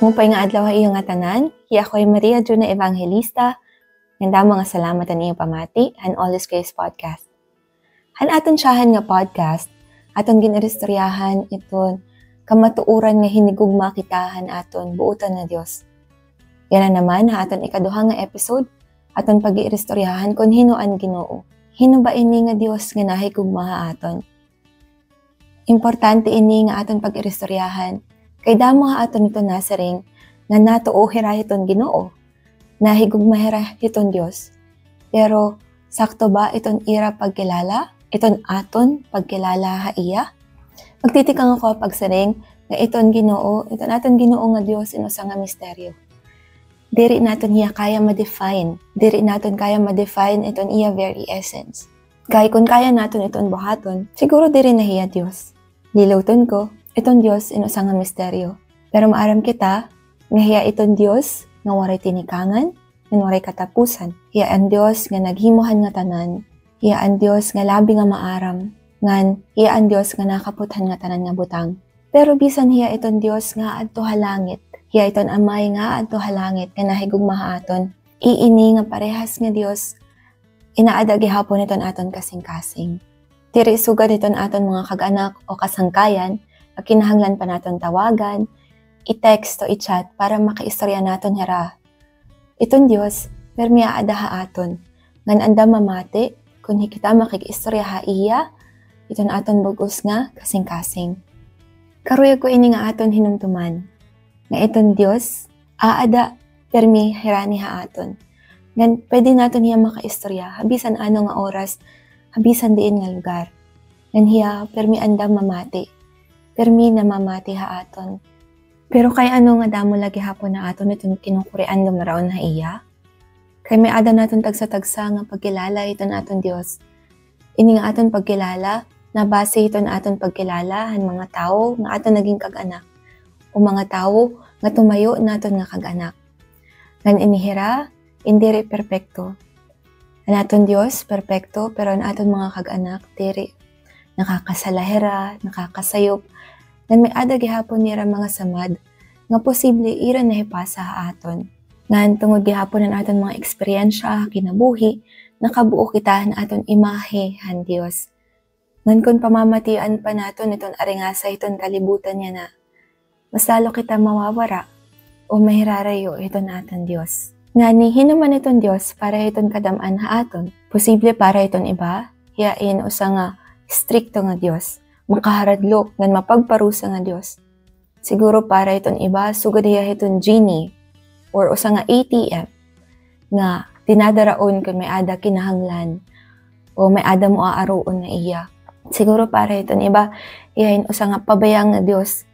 Mupay nga adlaw iyo nga tanan, hiya ako'y Maria Juna Evangelista, nga mga salamatan iyo pamati, han Always Grace Podcast. Han aton siyahan nga podcast, aton ginaristoryahan iton kamatuuran nga hinigugma kitahan aton buutan nga Dios. Yan na naman ha aton ikaduha nga episode, aton pag-iristoryahan kung hinoan Ginoo. Hino ba ini nga Dios nga nahigugma aton? Importante ini nga aton pag-iristoryahan, kay damo nga aton ito nasaring nga natuo hirahiton Ginoo, nahigugma hiton Dios. Pero sakto ba iton ira pagkilala? Iton aton pagkilala ha iya? Magtitikang ako pagsaring nga iton Ginoo, iton aton Ginoo nga Dios inusa nga misteryo. Diri naton iya kaya ma-define, diri naton kaya ma-define iton iya very essence. Kay kung kaya naton iton buhaton, siguro diri na hiya Dios. Liluton ko, iton Dios inusa nga misteryo. Pero maaram kita, nga hiya iton Dios nga waray tinikangan, nga waray katapusan. Hiya ang Dios nga naghimuhan nga tanan. Hiya ang Dios nga labi nga maaram. Ngan hiya ang Dios nga nakaputhan nga tanan nga butang. Pero bisan hiya iton Dios nga adto halangit. Hiya iton Amay nga adto halangit nga nahigugma aton. Iini nga parehas nga Dios inaada gihapon iton aton kasing-kasing. Diri sugad iton aton mga kag-anak o kasangkayan, kinahanglan pa naton tawagan, i-text o i-chat para makaistorya naton hara. Iton Dios, permiya adaha aton. Ngan anda mamati, kung kita makikistorya ha iya, iton aton bugos nga kasing-kasing. Karuyag ko ini nga aton hinumtuman. Nga iton Dios, aada permi hirani ha aton. Ngan pwede naton hiya makaistorya, habisan ano nga oras, habisan diin nga lugar. Ngan hiya permi anda mamati. Permi na mamati ha aton. Pero kay ano nga damo lagi hapon na aton itong kinukurian dumaraon na iya? Kay may ada naton tagsa-tagsa nga pagkilala iton aton Dios. Ini nga aton pagkilala, nabase iton aton pagkilala han mga tao nga aton naging kag-anak. O mga tao nga tumayo naton nga kag-anak. Ngan inihira, indiri perpekto. Ang aton Dios perpekto, pero ang aton mga kag-anak diri nakakasalahera, nakakasayop. Ngan may ada gihapon nira mga samad, nga posible ira na hipasa ha aton. Ngan tungod gihapon ang aton mga eksperyensya, kinabuhi, nakabuo kita na aton imahe han Dios. Ngan kung pamamatian pa naton iton aringasa iton kalibutan niya na, mas lalo kita mawawara o mahirarayo iton aton Dios. Nga ni hinuman iton Dios para iton kadaman ha aton. Posible para iton iba, hiyain usa nga strikto nga Dios. Makaharadlok ngan mapagparusa nga Dios. Siguro para iton iba sugad hiya iton genie or usa nga ATM nga dinadaraon kung may ada kinahanglan o may ada mo aaroon nga iya. Siguro para iton iba hiyain usa nga pabayang nga Dios.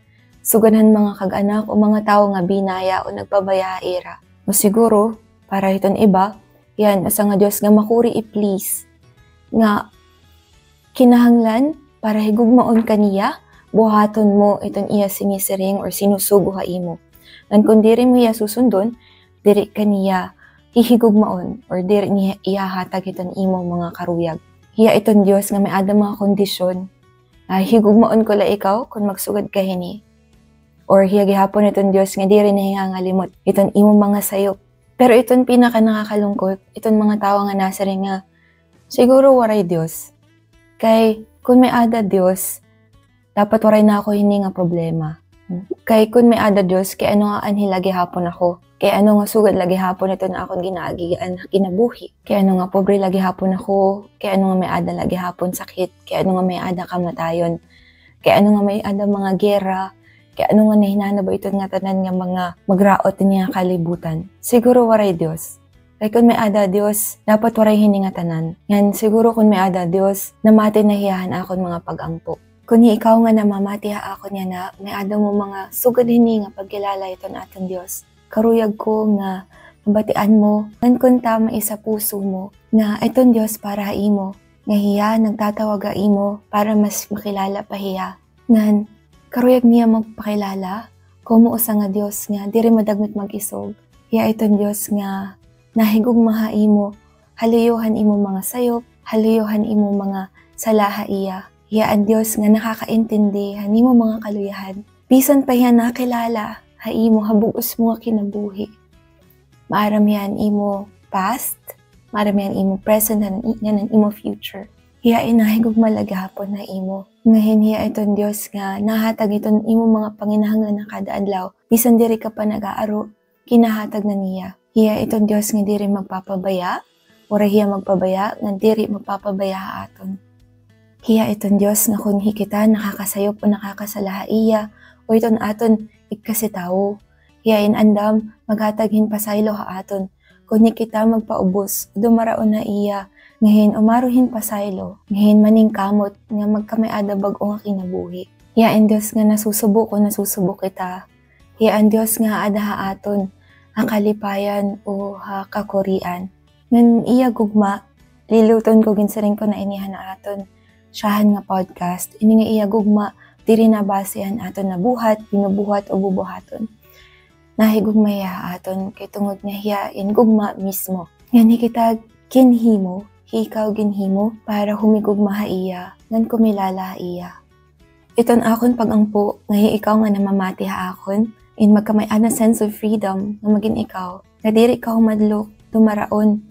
Suganhan mga kag-anak o mga tao nga binaya o nagpabaya ira. O siguro para iton iba hiyain usa nga Dios nga makuri i-please nga kinahanglan para higugmaon kaniya, buhaton mo iton iya sinisiring or sinusugo ha imo. Ngan kung diri mo iya susundon, diri kaniya hihigugmaon or diri niya ihahatag iton imo mga karuyag. Hiya iton Dios nga may ada mga kondisyon. Higugmaon ko la ikaw kung magsugad ka hini. Or hiya gihapon iton Dios nga diri na hingangalimot iton imo mga sayop. Pero iton pinaka nakakalungkot, iton mga tawo nga nasaring nga siguro waray Dios. Kay kung may ada Dios, dapat waray na ako hindi nga problema. Kay kung may ada Dios, kay ano nga anhi lagi hapon ako. Kay ano nga sugad lagi hapon ito na akong ginaagian kinabuhi. Kay ano nga pobre lagi hapon ako. Kay ano nga may ada lagi hapon sakit. Kay ano nga may ada kamatayon. Kay ano nga may ada mga gera. Kay ano nga nahinana ba ito nga tanan nga mga magraot niya kalibutan. Siguro waray Dios. Kay kung may ada Dios, dapat waray hiningatanan. Yan, siguro kung may ada Dios, namati na hiyahan akon mga pag-ampo. Kung ikaw nga namamati ha akon niya na, may ada mo mga sugad hini nga pagkilala iton aton Dios. Karuyag ko nga, mabatian mo, ngan kung tama isa puso mo, nga iton Dios para imo, nga hiya nagtatawag imo para mas makilala pa hiya. Ngan, karuyag niya magpakilala, kumo usa nga Dios nga, diri madagmit mag-isog. Hiya iton Dios nga, nahigugmaha imo, haluyuhan imo mga sayop, haluyuhan imo mga salaha iya. Hiya ang Dios nga nakakaintindi, hanimo mga kaluyahan. Bisan pa hiya nakilala, haimo habuos mo nga kinabuhi. Maaram yan imo past, maaram yan imo present, yan imo future. Hiya inahin kong malagahapon na imo. Ngayon hiya iton Diyos nga nahatag iton imo mga panginahanglan na kada adlaw. Bisan diri ka pa nag-aaro, kinahatag na niya. Hiya iton Diyos nga diri magpapabaya, ora hiya magpabaya nga diri magpapabaya aton. Hiya iton Diyos nga kung hikita nakakasayop o nakakasalaha iya, o iton aton ikasitawo. Hiya inandam maghataghin pasaylo ha aton. Kung kita magpaubos, dumaraon na iya, ngayon umaruhin pasaylo, ngayon maning kamot nga magkamayada bag-o nga kinabuhi. Hiya ang Diyos nga nasusubo ko, nasusubo kita. Hiya ang Diyos nga adaha aton, hakalipayan o hakakurian. Ngan iya gugma, liluton ko ginsaring ko na inihan na aton. Siyahan nga podcast, ini nga iya gugma, diri na basehan aton na buhat, binubuhat o bubuhaton. Nahigugmaya aton kay tungod nga hiyain gugma mismo. Nga kita kinhimo, ikaw ginhimo para humigugma iya, ngan kumilala iya. Iton akon pag-angpo, nga ikaw nga namamati ha akon, in magkamay-an na sense of freedom nga maging ikaw, nga diri ka humadlok, dumaraon.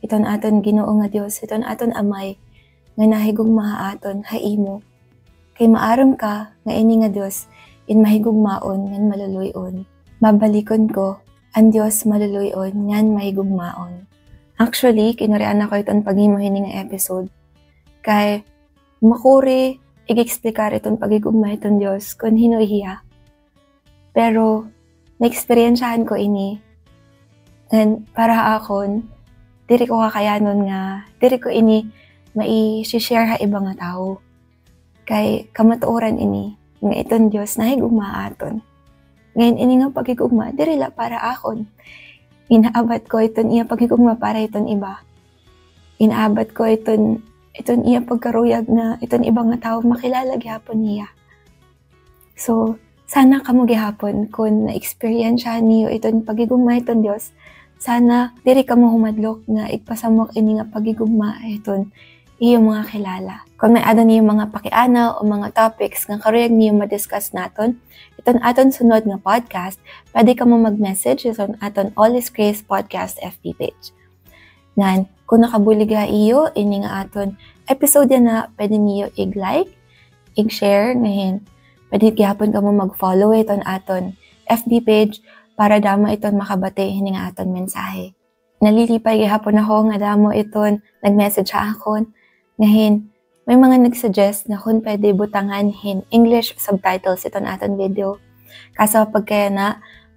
Iton aton Ginoo nga Dios, iton aton Amay, nga nahigugma aton haimo. Kay maaram ka nga ini nga Dios, in mahigugmaon ngan maluluyon. Mabalikon ko, ang Diyos maluluyon, ngan mahigugmaon. Actually, kinurian ako itong paghimuhin nga episode. Kay, makuri, i-explikar itong pagigugma itong Diyos kung hinuhiya. Pero, na-experiensyahan ko ini. And para akon, diri ko kakayanon nga, diri ko ini mai-share ha ibang nga tao. Kay, kamatuoran ini, nga itong Diyos nahigugma aton. Ngayon, ini nga pagigugma, dirila para akon. Inaabat ko iton iya pagigugma para iton iba. Inaabat ko iton iya pagkaruyag na iton ibang nga tao makilala gihapon niya. So, sana kamo gihapon kung na-experiensyahan niyo iton pagigugma iton Dios, sana diri kamo humadlok nga igpasamok ini nga pagigugma iton iyo mga kilala. Kung may ada niyo mga pakiana o mga topics nga karuyag niyo ma-discuss naton, iton aton sunod nga podcast, pwede ka mo mag-message iton aton All is Grace Podcast FB page. Nan, kung nakabuliga iyo, ini nga aton episode na pwede niyo i-like, i-share, ngayon, pwede gihapon ka mo mag-follow iton aton FB page para damo iton makabate ini nga aton mensahe. Nalilipay gihapon ako nga damo iton nag-message sa akon. Ngayon, may mga nag-suggest na kung pwede butangan English subtitles iton aton video. Kaso pagkaya na,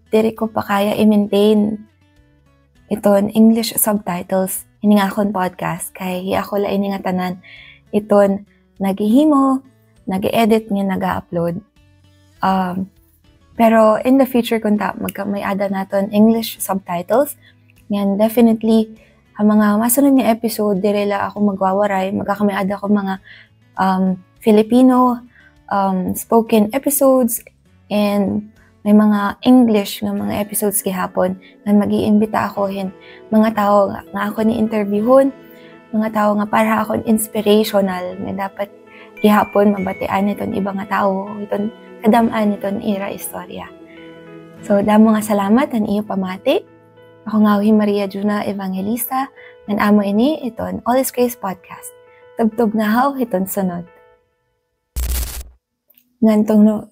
diri ko pa kaya i-maintain iton English subtitles ini nga akon podcast. Kaya ako la ini nga tanan iton nagihimo, nag-edit nga nag-upload. Pero in the future kung may ada naton English subtitles, yan definitely ang mga masunod nga episode, direla ako magwawaray, magkakamiada ako mga Filipino spoken episodes and may mga English nga mga episodes gihapon na mag-iimbita ako mga tao nga ako ni interviewon, mga tao nga para akong inspirational nga dapat gihapon mabatian iton ibang nga tao, iton kadamaan iton ira istorya. So damo nga salamat ang iyo pamati. Ako nga Maria Juna Evangelista, ng amo ini iton All is Grace Podcast. Tugtog na haw iton sunod. Ngantong no,